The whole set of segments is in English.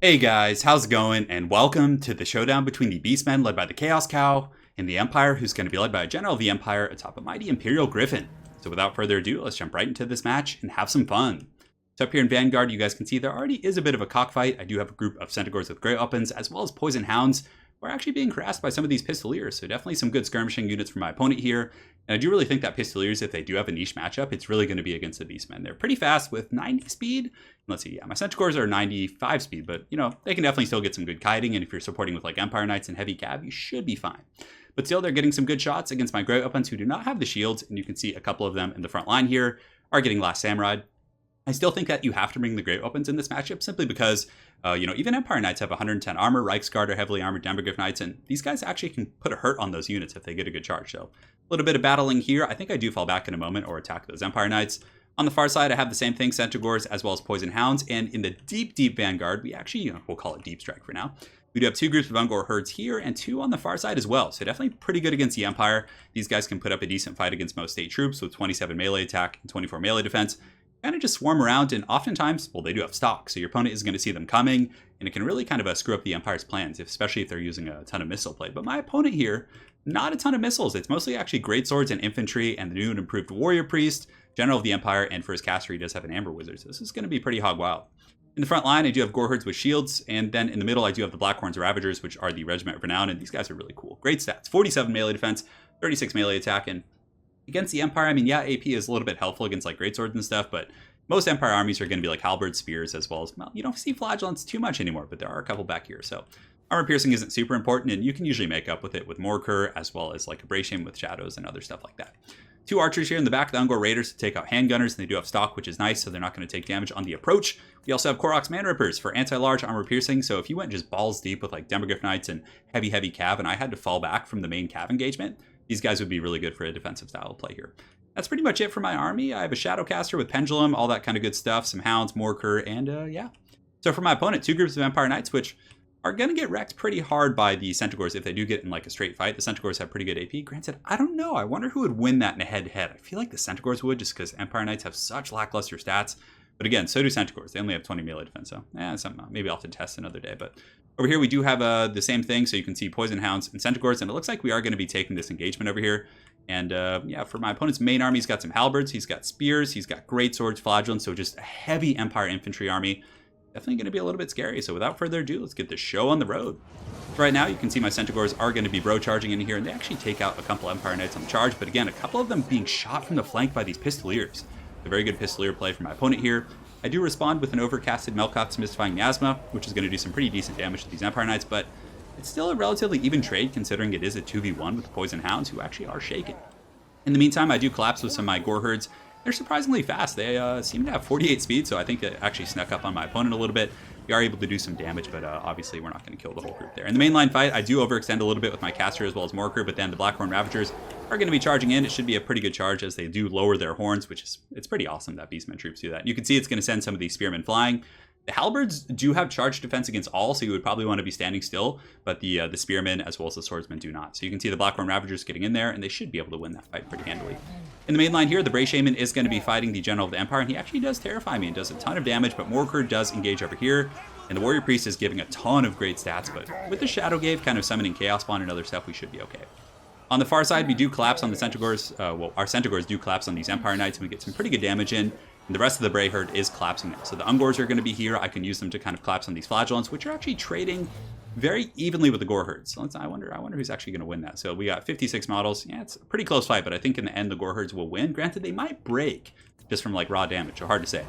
Hey guys, how's it going? And welcome to the showdown between the Beastmen led by the Chaos Cow and the Empire, who's going to be led by a General of the Empire atop a mighty Imperial Griffin. So without further ado, let's jump right into this match and have some fun. So up here in Vanguard, you guys can see there already is a bit of a cockfight. I do have a group of Centaurs with great weapons, as well as Poison Hounds, who are actually being harassed by some of these Pistoliers. So definitely some good skirmishing units from my opponent here. And I do really think that Pistoliers, if they do have a niche matchup, it's really going to be against the Beastmen. They're pretty fast with 90 speed. Let's see, yeah, my Centaurs are 95 speed, but, you know, they can definitely still get some good kiting, and if you're supporting with, like, Empire Knights and heavy cav, you should be fine. But still, they're getting some good shots against my great weapons who do not have the shields, and you can see a couple of them in the front line here are getting Last Samurai. I still think that you have to bring the great weapons in this matchup simply because, even Empire Knights have 110 armor, Reichsguard are heavily armored Demogryph Knights, and these guys actually can put a hurt on those units if they get a good charge. So a little bit of battling here. I think I do fall back in a moment or attack those Empire Knights. On the far side, I have the same thing, Centaurs as well as Poison Hounds, and in the deep Vanguard, we actually, we'll call it Deep Strike for now. We do have two groups of Ungor herds here and two on the far side as well, so definitely pretty good against the Empire. These guys can put up a decent fight against most state troops with 27 melee attack and 24 melee defense. Kind of just swarm around, and oftentimes, well, they do have stock, so your opponent is going to see them coming, and it can really kind of screw up the Empire's plans, especially if they're using a ton of missile play. But my opponent here, not a ton of missiles. It's mostly actually great swords and infantry, and the new and improved Warrior Priest, General of the Empire, and for his caster, he does have an Amber Wizard, so this is going to be pretty hog wild. In the front line, I do have Gore Herds with shields, and then in the middle, I do have the Blackhorns Ravagers, which are the Regiment of Renown, and these guys are really cool. Great stats, 47 melee defense, 36 melee attack, and against the Empire, I mean, yeah, AP is a little bit helpful against like great swords and stuff, but most Empire armies are going to be like halberds, spears, as well as, well, you don't see flagellants too much anymore, but there are a couple back here. So armor piercing isn't super important, and you can usually make up with it with Morkur, as well as like Abrasion with shadows and other stuff like that. Two archers here in the back, the Ungor Raiders, to take out handgunners, and they do have stock, which is nice, so they're not going to take damage on the approach. We also have Korok's Man Rippers for anti-large armor piercing, so if you went just balls deep with like Demogryph Knights and heavy cav, and I had to fall back from the main cav engagement, these guys would be really good for a defensive style of play here. That's pretty much it for my army. I have a Shadowcaster with Pendulum, all that kind of good stuff, some Hounds, Morkur, and yeah. So for my opponent, two groups of Empire Knights, which are going to get wrecked pretty hard by the Centaurs if they do get in like a straight fight. The Centaurs have pretty good AP. Granted, I don't know. I wonder who would win that in a head-to-head. I feel like the Centaurs would, just because Empire Knights have such lackluster stats. But again, so do Centaurs. They only have 20 melee defense, so maybe I'll have to test another day. But over here, we do have the same thing, so you can see Poison Hounds and Centaurs, and it looks like we are going to be taking this engagement over here. And yeah, for my opponent's main army, he's got some halberds, he's got spears, he's got great swords, flagellants, so just a heavy Empire infantry army. Definitely going to be a little bit scary. So without further ado, let's get this show on the road. Right now, you can see my Centaurs are going to be bro charging in here, and they actually take out a couple Empire Knights on the charge. But again, a couple of them being shot from the flank by these Pistoliers. A very good Pistolier play from my opponent here. I do respond with an overcasted Melkoth's Mystifying Miasma, which is going to do some pretty decent damage to these Empire Knights, but it's still a relatively even trade considering it is a 2v1 with the Poison Hounds, who actually are shaken. In the meantime, I do collapse with some of my Gore Herds. They're surprisingly fast. They seem to have 48 speed, so I think it actually snuck up on my opponent a little bit. We are able to do some damage, but obviously we're not going to kill the whole group there. In the mainline fight, I do overextend a little bit with my caster as well as Morkur, but then the Blackhorn Ravagers are going to be charging in. It should be a pretty good charge as they do lower their horns, which is, it's pretty awesome that Beastmen troops do that. You can see it's going to send some of these Spearmen flying. The Halberds do have charge defense against all, so you would probably want to be standing still, but the Spearmen as well as the Swordsmen do not. So you can see the Blackhorn Ravagers getting in there, and they should be able to win that fight pretty handily. In the main line here, the Bray Shaman is going to be fighting the General of the Empire, and he actually does terrify me and does a ton of damage, but Morkur does engage over here, and the Warrior Priest is giving a ton of great stats, but with the Shadow Gave kind of summoning Chaos Spawn and other stuff, we should be okay. On the far side, we do collapse on the Centaurs. Well, our Centaurs do collapse on these Empire Knights, and we get some pretty good damage in. And the rest of the Bray Herd is collapsing now. So the Ungors are going to be here. I can use them to kind of collapse on these Flagellants, which are actually trading very evenly with the Gore Herds. So I wonder who's actually going to win that. So we got 56 models. Yeah, it's a pretty close fight, but I think in the end, the Gore Herds will win. Granted, they might break just from like raw damage, so hard to say.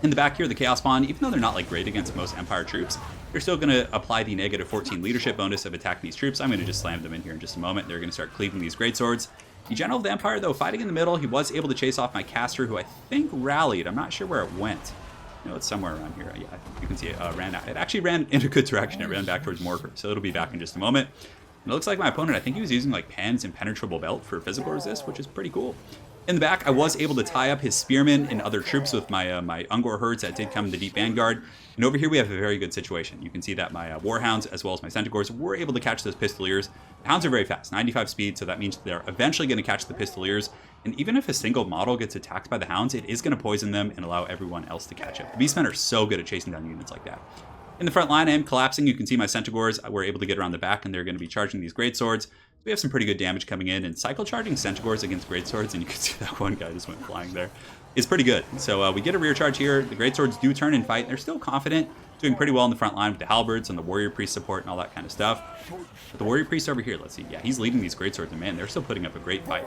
In the back here, the Chaos Spawn, even though they're not like great against most Empire troops, they're still going to apply the negative 14 leadership bonus of attacking these troops. I'm going to just slam them in here in just a moment. They're going to start cleaving these greatswords. The General of the Empire, though, fighting in the middle, he was able to chase off my caster, who I think rallied. I'm not sure where it went. You know, it's somewhere around here. Yeah, you can see it ran out. It actually ran in a good direction. It ran back towards Morkur, so it'll be back in just a moment. And it looks like my opponent, I think he was using like Pan's Impenetrable Belt for physical resist, which is pretty cool. In the back, I was able to tie up his Spearmen and other troops with my my Ungor Herds that did come in the Deep Vanguard. And over here, we have a very good situation. You can see that my Warhounds, as well as my Centaurs, were able to catch those Pistoliers. The Hounds are very fast, 95 speed, so that means they're eventually going to catch the Pistoliers. And even if a single model gets attacked by the Hounds, it is going to poison them and allow everyone else to catch up. The Beastmen are so good at chasing down units like that. In the front line, I am collapsing. You can see my Centaurs were able to get around the back, and they're going to be charging these greatswords. We have some pretty good damage coming in, and cycle charging Centaurs against greatswords, and you can see that one guy just went flying there, is pretty good. So we get a rear charge here. The greatswords do turn and fight, and they're still confident, doing pretty well in the front line with the halberds and the warrior priest support and all that kind of stuff. But the warrior priest over here, let's see, yeah, he's leading these greatswords, and man, they're still putting up a great fight.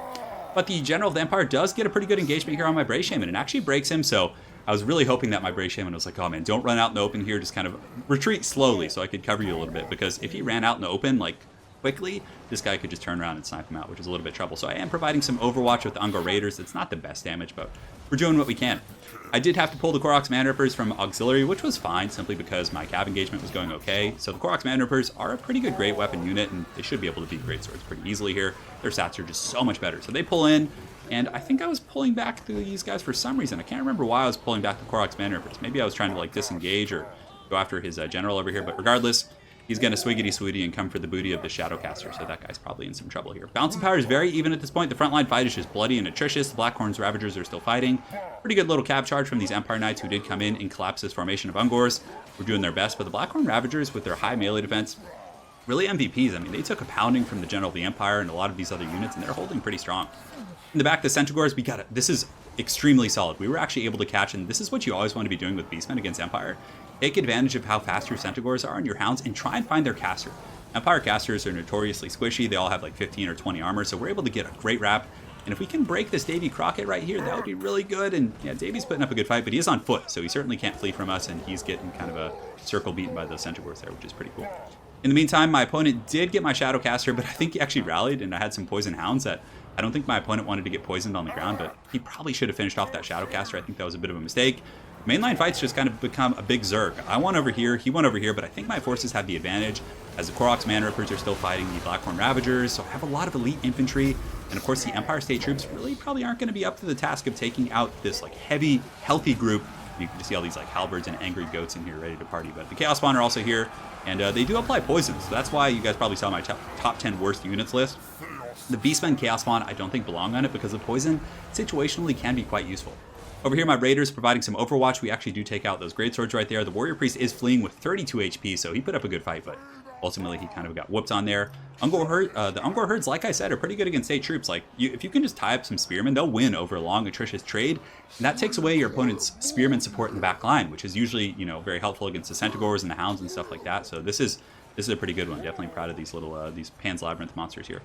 But the general of the Empire does get a pretty good engagement here on my Brave Shaman, and actually breaks him, so I was really hoping that my Brave Shaman was like, oh man, don't run out in the open here, just kind of retreat slowly so I could cover you a little bit, because if he ran out in the open, like, quickly, this guy could just turn around and snipe him out, which is a little bit trouble. So I am providing some overwatch with the Ungor Raiders. It's not the best damage, but we're doing what we can. I did have to pull the Koroks Man-Rippers from Auxiliary, which was fine, simply because my cab engagement was going okay. So the Koroks Man-Rippers are a pretty good great weapon unit, and they should be able to beat greatswords pretty easily here. Their stats are just so much better. So they pull in, and I think I was pulling back these guys for some reason. I can't remember why I was pulling back the Koroks Man-Rippers. Maybe I was trying to like disengage or go after his general over here, but regardless, he's going to swiggity-swooty and come for the booty of the Shadowcaster, so that guy's probably in some trouble here. Bouncing power is very even at this point. The frontline fight is just bloody and atrocious. The Blackhorn's Ravagers are still fighting. Pretty good little cab charge from these Empire Knights who did come in and collapse this formation of Ungors. We're doing their best, but the Blackhorn Ravagers with their high melee defense, really MVPs. I mean, they took a pounding from the General of the Empire and a lot of these other units, and they're holding pretty strong. In the back, the Centaurs, we got it. This is extremely solid. We were actually able to catch, and this is what you always want to be doing with Beastmen against Empire. Take advantage of how fast your Centaurs are and your Hounds, and try and find their caster. Empire casters are notoriously squishy. They all have like 15 or 20 armor, so we're able to get a great wrap. And if we can break this Davy Crockett right here, that would be really good. And yeah, Davy's putting up a good fight, but he is on foot, so he certainly can't flee from us, and he's getting kind of a circle beaten by the Centaurs there, which is pretty cool. In the meantime, my opponent did get my Shadowcaster, but I think he actually rallied, and I had some Poison Hounds that I don't think my opponent wanted to get poisoned on the ground, but he probably should have finished off that Shadowcaster. I think that was a bit of a mistake. Mainline fights just kind of become a big zerg. I won over here, he won over here, but I think my forces have the advantage, as the Koroks Man-Rippers are still fighting the Blackhorn Ravagers, so I have a lot of elite infantry, and of course the Empire State troops really probably aren't going to be up to the task of taking out this like heavy, healthy group. You can just see all these like halberds and angry goats in here ready to party, but the Chaos Spawn are also here, and they do apply poison, so that's why you guys probably saw my top 10 worst units list. The Beastmen Chaos Spawn I don't think belong on it because the poison situationally can be quite useful. Over here, my Raiders providing some overwatch. We actually do take out those greatswords right there. The Warrior Priest is fleeing with 32 HP, so he put up a good fight, but ultimately he kind of got whooped on there. The Ungor Herds, like I said, are pretty good against state troops. Like, if you can just tie up some spearmen, they'll win over a long, atrocious trade, and that takes away your opponent's spearmen support in the back line, which is usually, you know, very helpful against the Centaurs and the Hounds and stuff like that. So this is a pretty good one. Definitely proud of these little these Pan's Labyrinth monsters here.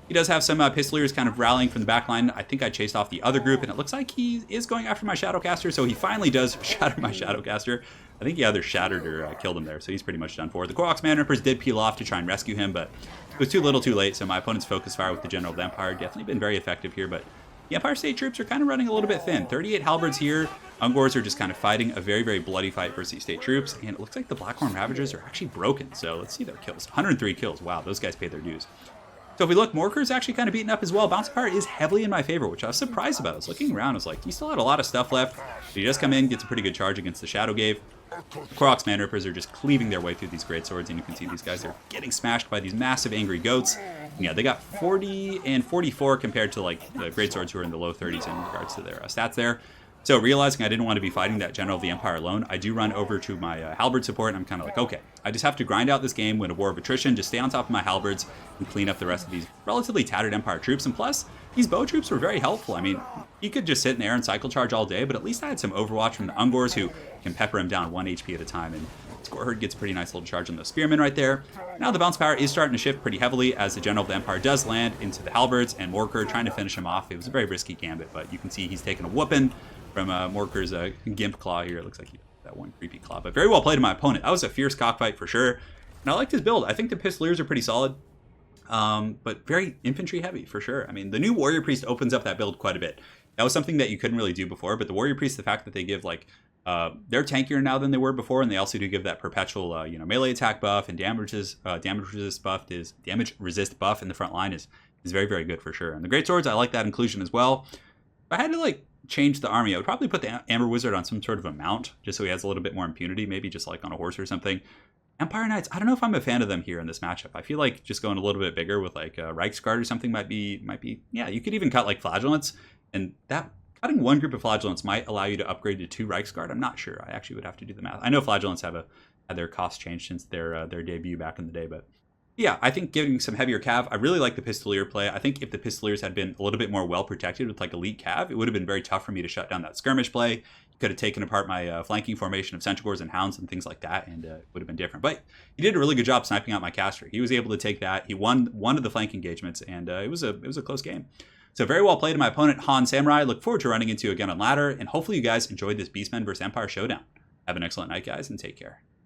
He does have some Pistoliers kind of rallying from the back line. I think I chased off the other group, and it looks like he is going after my Shadowcaster, so he finally does shatter my Shadowcaster. I think he either shattered or killed him there, so he's pretty much done for. The Koroks Man-Rippers did peel off to try and rescue him, but it was too little too late, so my opponent's focus fire with the General of the Empire definitely been very effective here, but the Empire State troops are kind of running a little bit thin. 38 halberds here. Ungors are just kind of fighting a very, very bloody fight versus these state troops, and it looks like the Blackhorn Ravagers are actually broken, so let's see their kills. 103 kills. Wow, those guys paid their dues. So if we look, Morker's actually kind of beaten up as well. Bounce Power is heavily in my favor, which I was surprised about. I was looking around, I was like, he still had a lot of stuff left. But he does come in, gets a pretty good charge against the Shadow Gave. The Koroks Man-Rippers are just cleaving their way through these greatswords, and you can see these guys are getting smashed by these massive angry goats. And yeah, they got 40 and 44 compared to like the greatswords who are in the low 30s in regards to their stats there. So realizing I didn't want to be fighting that General of the Empire alone, I do run over to my halberd support, and I'm kind of like, okay, I just have to grind out this game, win a war of attrition, just stay on top of my halberds, and clean up the rest of these relatively tattered Empire troops. And plus, these bow troops were very helpful. I mean, he could just sit in there and cycle charge all day, but at least I had some overwatch from the Ungors who can pepper him down 1 HP at a time. And Scoreherd gets a pretty nice little charge on those spearmen right there. Now the bounce power is starting to shift pretty heavily as the General of the Empire does land into the halberds, and Morker trying to finish him off. It was a very risky gambit, but you can see he's taking a whooping from Morker's Gimp Claw here. It looks like he that one creepy claw, but very well played to my opponent. That was a fierce cockfight for sure, and I liked his build. I think the Pistoliers are pretty solid, but very infantry heavy for sure. I mean, the new Warrior Priest opens up that build quite a bit. That was something that you couldn't really do before, but the Warrior Priest, the fact that they give like they're tankier now than they were before, and they also do give that perpetual melee attack buff and damage resist buff in the front line is very, very good for sure. And the greatswords, I like that inclusion as well. If I had to like change the army, I would probably put the Amber Wizard on some sort of a mount, just so he has a little bit more impunity, maybe just like on a horse or something. Empire Knights, I don't know if I'm a fan of them here in this matchup. I feel like just going a little bit bigger with like Reichsguard or something might be, yeah, you could even cut like Flagellants, and that cutting one group of Flagellants might allow you to upgrade to 2 Reichsguard. I'm not sure. I actually would have to do the math. I know Flagellants have had their cost changed since their debut back in the day. But yeah, I think giving some heavier cav. I really like the Pistolier play. I think if the Pistoliers had been a little bit more well protected with like elite cav, it would have been very tough for me to shut down that skirmish play. Could have taken apart my flanking formation of Centaurs and Hounds and things like that, and it would have been different. But he did a really good job sniping out my caster. He was able to take that. He won one of the flank engagements, and it was a close game. So very well played to my opponent, Han Samurai. Look forward to running into you again on ladder, and hopefully you guys enjoyed this Beastmen vs Empire showdown. Have an excellent night, guys, and take care.